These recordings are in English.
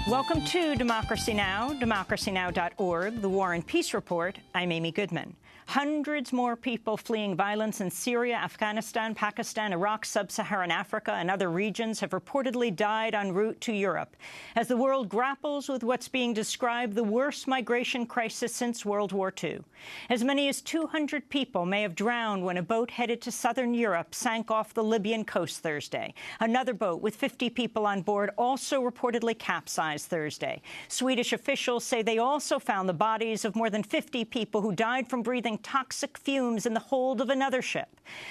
Welcome to Democracy Now!, democracynow.org, the War and Peace Report. I'm Amy Goodman. Hundreds more people fleeing violence in Syria, Afghanistan, Pakistan, Iraq, sub-Saharan Africa, and other regions have reportedly died en route to Europe as the world grapples with what's being described the worst migration crisis since World War II. As many as 200 people may have drowned when a boat headed to southern Europe sank off the Libyan coast Thursday. Another boat with 50 people on board also reportedly capsized Thursday. Swedish officials say they also found the bodies of more than 50 people who died from breathing toxic fumes in the hold of another ship.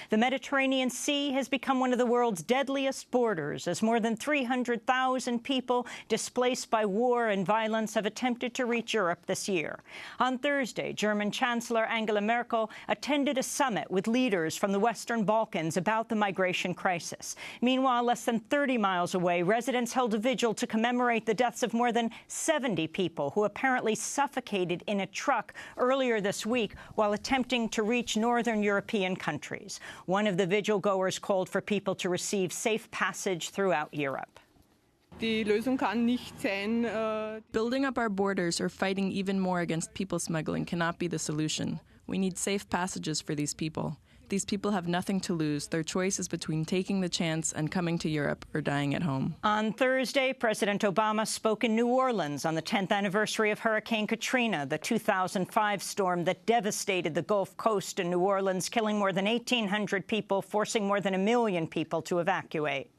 The Mediterranean Sea has become one of the world's deadliest borders as more than 300,000 people displaced by war and violence have attempted to reach Europe this year. On Thursday, German Chancellor Angela Merkel attended a summit with leaders from the Western Balkans about the migration crisis. Meanwhile, less than 30 miles away, residents held a vigil to commemorate the deaths of more than 70 people who apparently suffocated in a truck earlier this week while attempting to reach northern European countries. One of the vigil goers called for people to receive safe passage throughout Europe. Building up our borders or fighting even more against people smuggling cannot be the solution. We need safe passages for these people. These people have nothing to lose. Their choice is between taking the chance and coming to Europe or dying at home. On Thursday, President Obama spoke in New Orleans on the 10th anniversary of Hurricane Katrina, the 2005 storm that devastated the Gulf Coast and New Orleans, killing more than 1,800 people, forcing more than 1 million people to evacuate.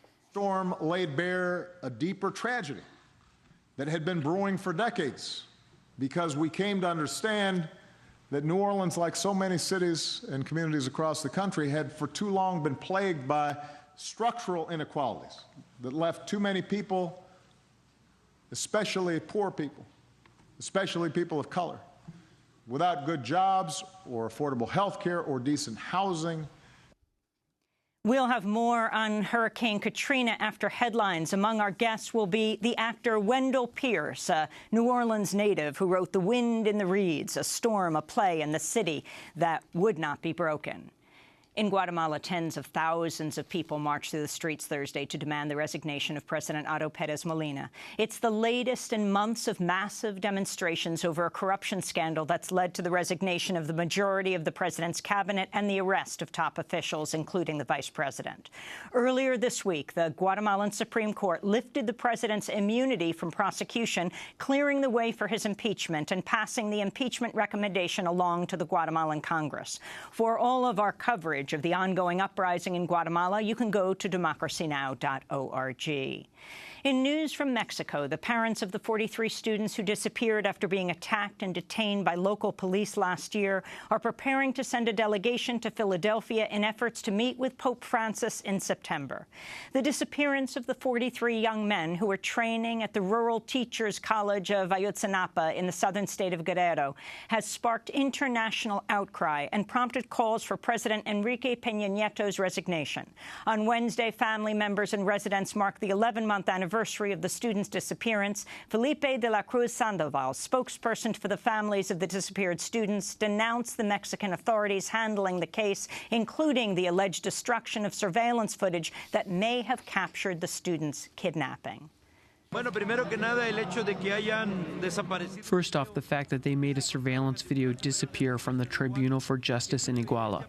The storm laid bare a deeper tragedy that had been brewing for decades because we came to understand that New Orleans, like so many cities and communities across the country, had for too long been plagued by structural inequalities that left too many people, especially poor people, especially people of color, without good jobs or affordable health care or decent housing. We'll have more on Hurricane Katrina after headlines. Among our guests will be the actor Wendell Pierce, a New Orleans native who wrote The Wind in the Reeds, a storm, a play in the city that would not be broken. In Guatemala, tens of thousands of people marched through the streets Thursday to demand the resignation of President Perez Molinas. It's the latest in months of massive demonstrations over a corruption scandal that's led to the resignation of the majority of the president's cabinet and the arrest of top officials, including the vice president. Earlier this week, the Guatemalan Supreme Court lifted the president's immunity from prosecution, clearing the way for his impeachment and passing the impeachment recommendation along to the Guatemalan Congress. For all of our coverage of the ongoing uprising in Guatemala, you can go to democracynow.org. In news from Mexico, the parents of the 43 students who disappeared after being attacked and detained by local police last year are preparing to send a delegation to Philadelphia in efforts to meet with Pope Francis in September. The disappearance of the 43 young men who were training at the Rural Teachers College of Ayotzinapa in the southern state of Guerrero has sparked international outcry and prompted calls for President Enrique Peña Nieto's resignation. On Wednesday, family members and residents marked the 11-month anniversary of the students' disappearance. Felipe de la Cruz Sandoval, spokesperson for the families of the disappeared students, denounced the Mexican authorities handling the case, including the alleged destruction of surveillance footage that may have captured the students' kidnapping. First off, the fact that they made a surveillance video disappear from the Tribunal for Justice in Iguala.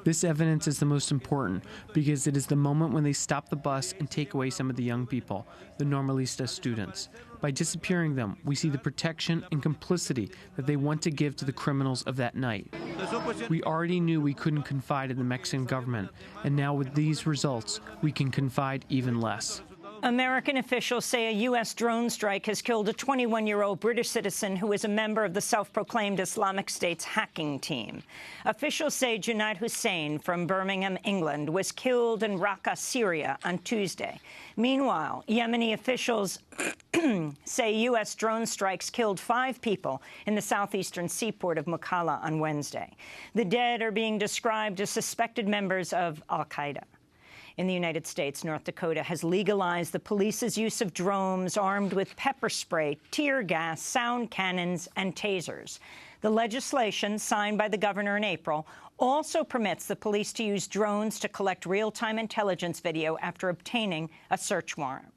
This evidence is the most important because it is the moment when they stop the bus and take away some of the young people, the Normalista students. By disappearing them, we see the protection and complicity that they want to give to the criminals of that night. We already knew we couldn't confide in the Mexican government, and now with these results, we can confide even less. American officials say a U.S. drone strike has killed a 21-year-old British citizen who is a member of the self-proclaimed Islamic State's hacking team. Officials say Junaid Hussain from Birmingham, England, was killed in Raqqa, Syria, on Tuesday. Meanwhile, Yemeni officials say U.S. drone strikes killed 5 people in the southeastern seaport of Mukalla on Wednesday. The dead are being described as suspected members of al-Qaeda. In the United States, North Dakota has legalized the police's use of drones armed with pepper spray, tear gas, sound cannons, and tasers. The legislation, signed by the governor in April, also permits the police to use drones to collect real-time intelligence video after obtaining a search warrant.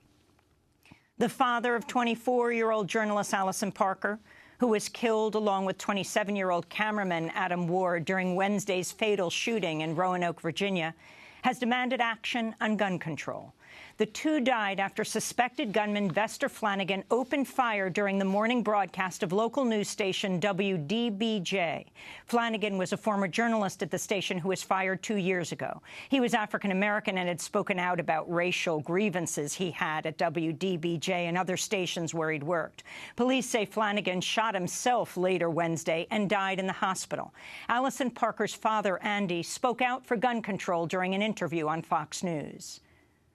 The father of 24-year-old journalist Alison Parker, who was killed along with 27-year-old cameraman Adam Ward during Wednesday's fatal shooting in Roanoke, Virginia, has demanded action on gun control. The two died after suspected gunman Vester Flanagan opened fire during the morning broadcast of local news station WDBJ. Flanagan was a former journalist at the station who was fired 2 years ago. He was African-American and had spoken out about racial grievances he had at WDBJ and other stations where he'd worked. Police say Flanagan shot himself later Wednesday and died in the hospital. Alison Parker's father, Andy, spoke out for gun control during an interview on Fox News.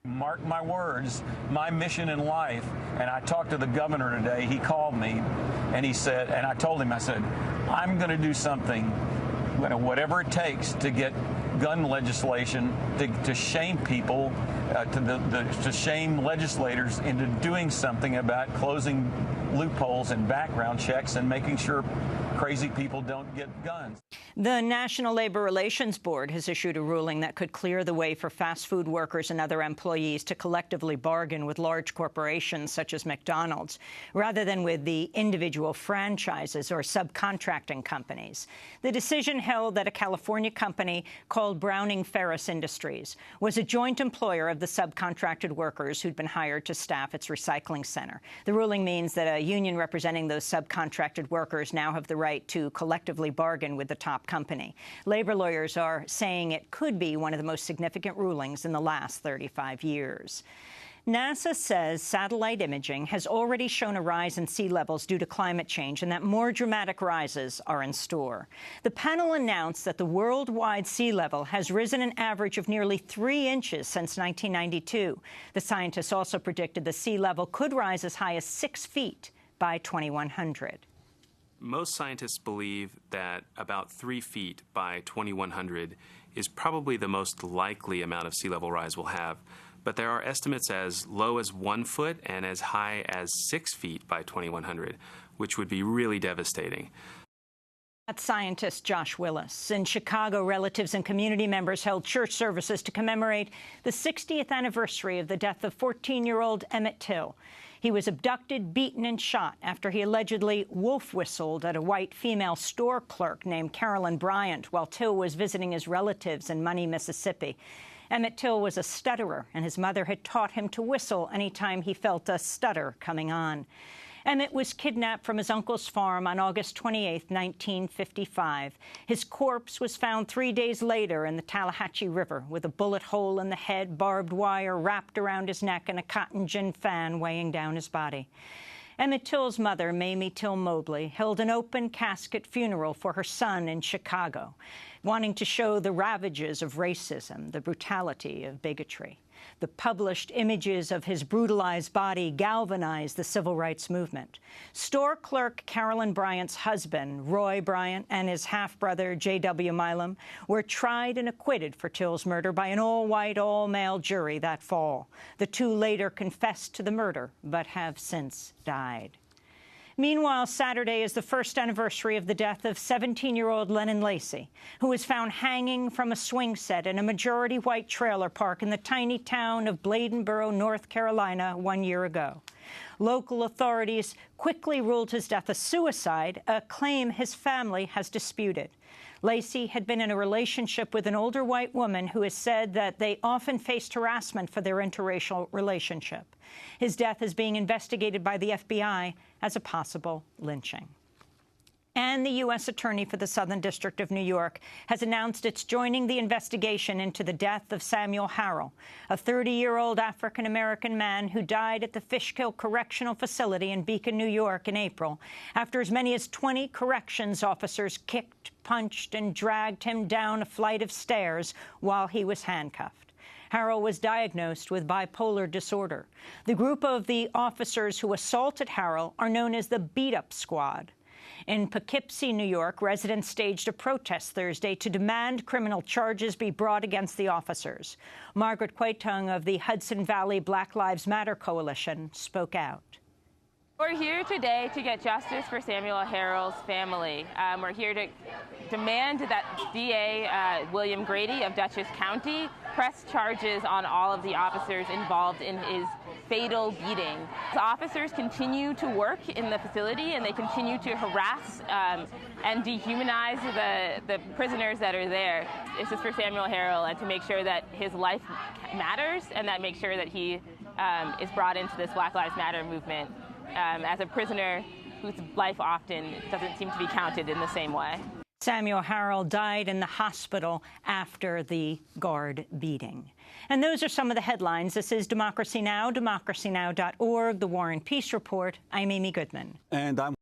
Mark my words, my mission in life, and I talked to the governor today, he called me, and he said, and I told him, I said, I'm going to do something, whatever it takes to get gun legislation, to shame people, to shame legislators into doing something about closing loopholes in background checks and making sure crazy people don't get guns. The National Labor Relations Board has issued a ruling that could clear the way for fast food workers and other employees to collectively bargain with large corporations such as McDonald's, rather than with the individual franchises or subcontracting companies. The decision held that a California company called Browning Ferris Industries was a joint employer of the subcontracted workers who'd been hired to staff its recycling center. The ruling means that a union representing those subcontracted workers now have the right to collectively bargain with the top company. Labor lawyers are saying it could be one of the most significant rulings in the last 35 years. NASA says satellite imaging has already shown a rise in sea levels due to climate change and that more dramatic rises are in store. The panel announced that the worldwide sea level has risen an average of nearly 3 inches since 1992. The scientists also predicted the sea level could rise as high as 6 feet by 2100. Most scientists believe that about 3 feet by 2100 is probably the most likely amount of sea level rise we'll have. But there are estimates as low as 1 foot and as high as 6 feet by 2100, which would be really devastating. That's scientist Josh Willis. In Chicago, relatives and community members held church services to commemorate the 60th anniversary of the death of 14-year-old Emmett Till. He was abducted, beaten, and shot after he allegedly wolf-whistled at a white female store clerk named Carolyn Bryant while Till was visiting his relatives in Money, Mississippi. Emmett Till was a stutterer, and his mother had taught him to whistle anytime he felt a stutter coming on. Emmett was kidnapped from his uncle's farm on August 28, 1955. His corpse was found 3 days later in the Tallahatchie River with a bullet hole in the head, barbed wire wrapped around his neck, and a cotton gin fan weighing down his body. Emmett Till's mother, Mamie Till Mobley, held an open casket funeral for her son in Chicago, wanting to show the ravages of racism, the brutality of bigotry. The published images of his brutalized body galvanized the civil rights movement. Store clerk Carolyn Bryant's husband, Roy Bryant, and his half-brother, J.W. Milam, were tried and acquitted for Till's murder by an all-white, all-male jury that fall. The two later confessed to the murder, but have since died. Meanwhile, Saturday is the first anniversary of the death of 17-year-old Lennon Lacey, who was found hanging from a swing set in a majority-white trailer park in the tiny town of Bladenboro, North Carolina, 1 year ago. Local authorities quickly ruled his death a suicide, a claim his family has disputed. Lacey had been in a relationship with an older white woman who has said that they often faced harassment for their interracial relationship. His death is being investigated by the FBI as a possible lynching. And the U.S. Attorney for the Southern District of New York has announced it's joining the investigation into the death of Samuel Harrell, a 30-year-old African-American man who died at the Fishkill Correctional Facility in Beacon, New York in April, after as many as 20 corrections officers kicked, punched, and dragged him down a flight of stairs while he was handcuffed. Harrell was diagnosed with bipolar disorder. The group of the officers who assaulted Harrell are known as the Beat-Up Squad. In Poughkeepsie, New York, residents staged a protest Thursday to demand criminal charges be brought against the officers. Margaret Quaitung of the Hudson Valley Black Lives Matter Coalition spoke out. We're here today to get justice for Samuel Harrell's family. We're here to demand that DA William Grady of Dutchess County press charges on all of the officers involved in his fatal beating. The officers continue to work in the facility, and they continue to harass and dehumanize the prisoners that are there. This is for Samuel Harrell, and to make sure that his life matters, and that make sure that he is brought into this Black Lives Matter movement as a prisoner whose life often doesn't seem to be counted in the same way. Samuel Harrell died in the hospital after the guard beating. And those are some of the headlines. This is Democracy Now!, democracynow.org, The War and Peace Report. I'm Amy Goodman. And I'm